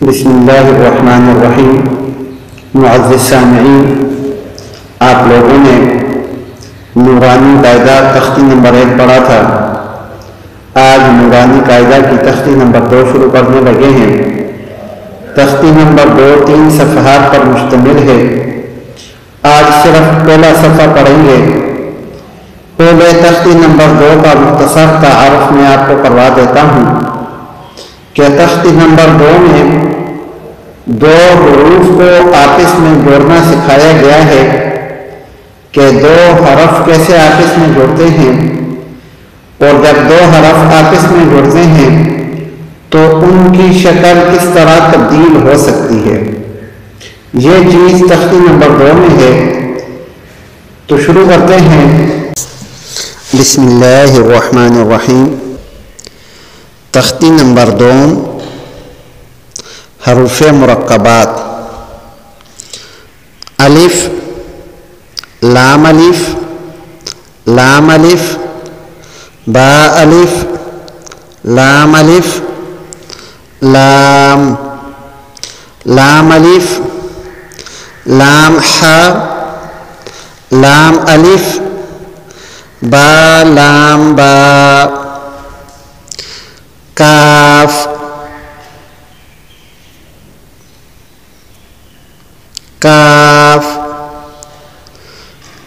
बिस्मिल्लाहिर्रहमानिर्रहीम। मुअज़्ज़िज़ सामिईन, आप लोगों ने नूरानी कायदा तख्ती नंबर 1 पढ़ा था। आज नूरानी कायदा की तख्ती नंबर 2 शुरू करने लगे हैं। तख्ती नंबर 2 3 सफ़हात पर मुश्तमिल है। आज सिर्फ पहला सफ़ा पढ़ेंगे। पहले तख्ती नंबर 2 का मुख्तसर तारुफ मैं आपको करवा देता हूँ कि तख्ती नंबर 2 में दो हुरूफ को आपस में जोड़ना सिखाया गया है कि दो हरफ कैसे आपस में जुड़ते हैं, और जब दो हरफ आपस में जुड़ते हैं तो उनकी शक्ल किस तरह तब्दील हो सकती है। यह चीज़ तख्ती नंबर 2 में है। तो शुरू करते हैं। बिस्मिल्लाहिर्रहमानिर्रहीम। तख्ती नंबर 2 हरूफ़े मुरक्कबात। अलिफ, लाम अलिफ, लाम अलिफ, बा अलिफ, लाम अलिफ, लाम, लाम अलिफ, लाम हा, लाम अलिफ, बा लाम बा, काफ, काफ,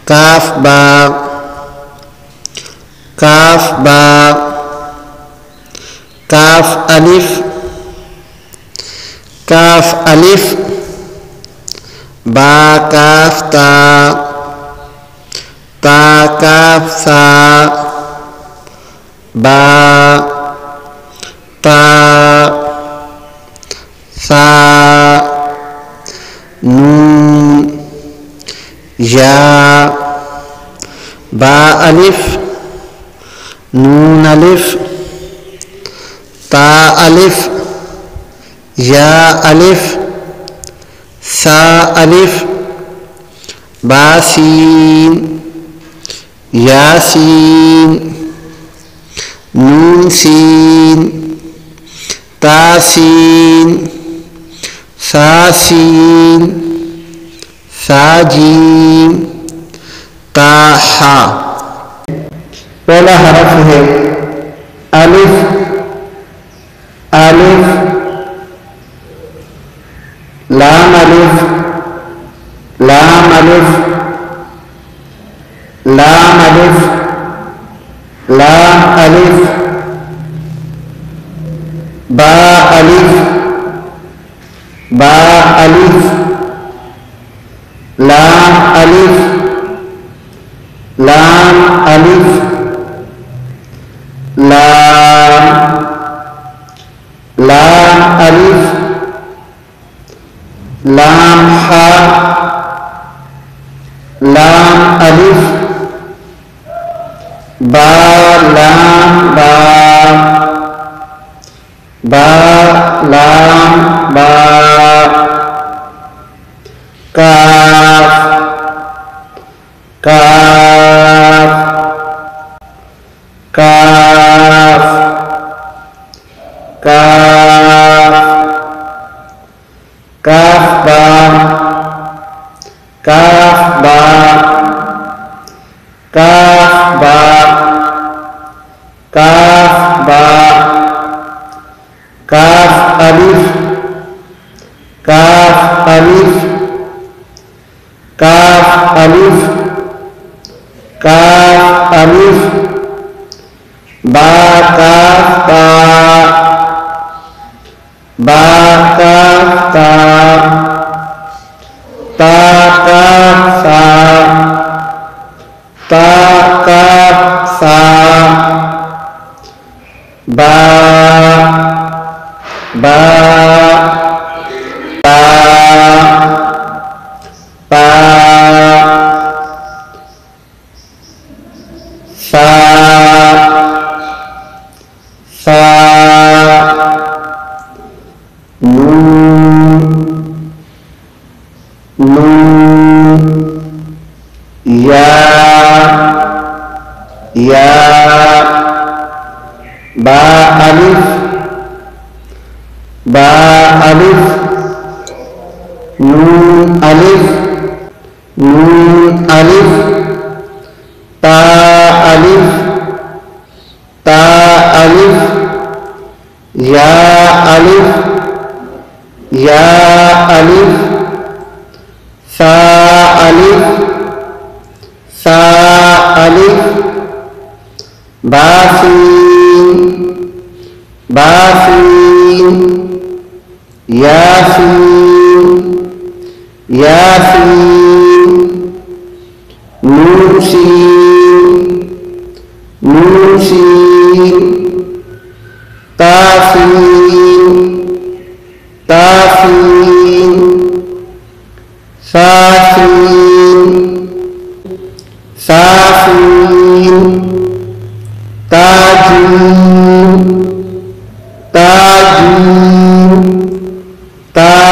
काफ बा, काफ बा, काफ अलिफ, काफ अलिफ, बा काफ ता, ता काफ सा, बा ता, सा, नून, या, बा अलिफ, नून अलिफ, ता अलिफ, या अलिफ, सा अलिफ, बा सीन, या सीन, नून सीन, ता सीन, सा सीन, सा जीम, ता हा। पहला हरफ है अलिफ, अलिफ, लाम अलिफ, लाम अलिफ, लाम अलिफ, लाम अलिफ, बा अलिफ, बा अलिफ, लाम अलिफ, लाम अलिफ, लाम, लाम अलिफ, लाम हा, लाम अलिफ, बा लाम बा, बा लाम बा, काफ, काफ, काफ, काफ, काफ बा, काफ बा, काफ बा, काफ बा, काफ अलिफ, काफ अलिफ, काफ अलिफ, काफ अलिफ, बा काफ ता, बा काफ ता, ता काफ सा, ता काफ सा, बा, बा, पा, पा, सा, सा, नून, नून, या, या, बा अलिफ, बा अलिफ, नून अलिफ, नून अलिफ, ता अलिफ, ता अलिफ, या अलिफ, या अलिफ, सा अलिफ, सा अलिफ, बासीन, बासीन, यासीन, यासीन, नूसीन, नूसीन, तासीन, तासीन, सासीन, सासीन, ताजीन, ताजीन, ता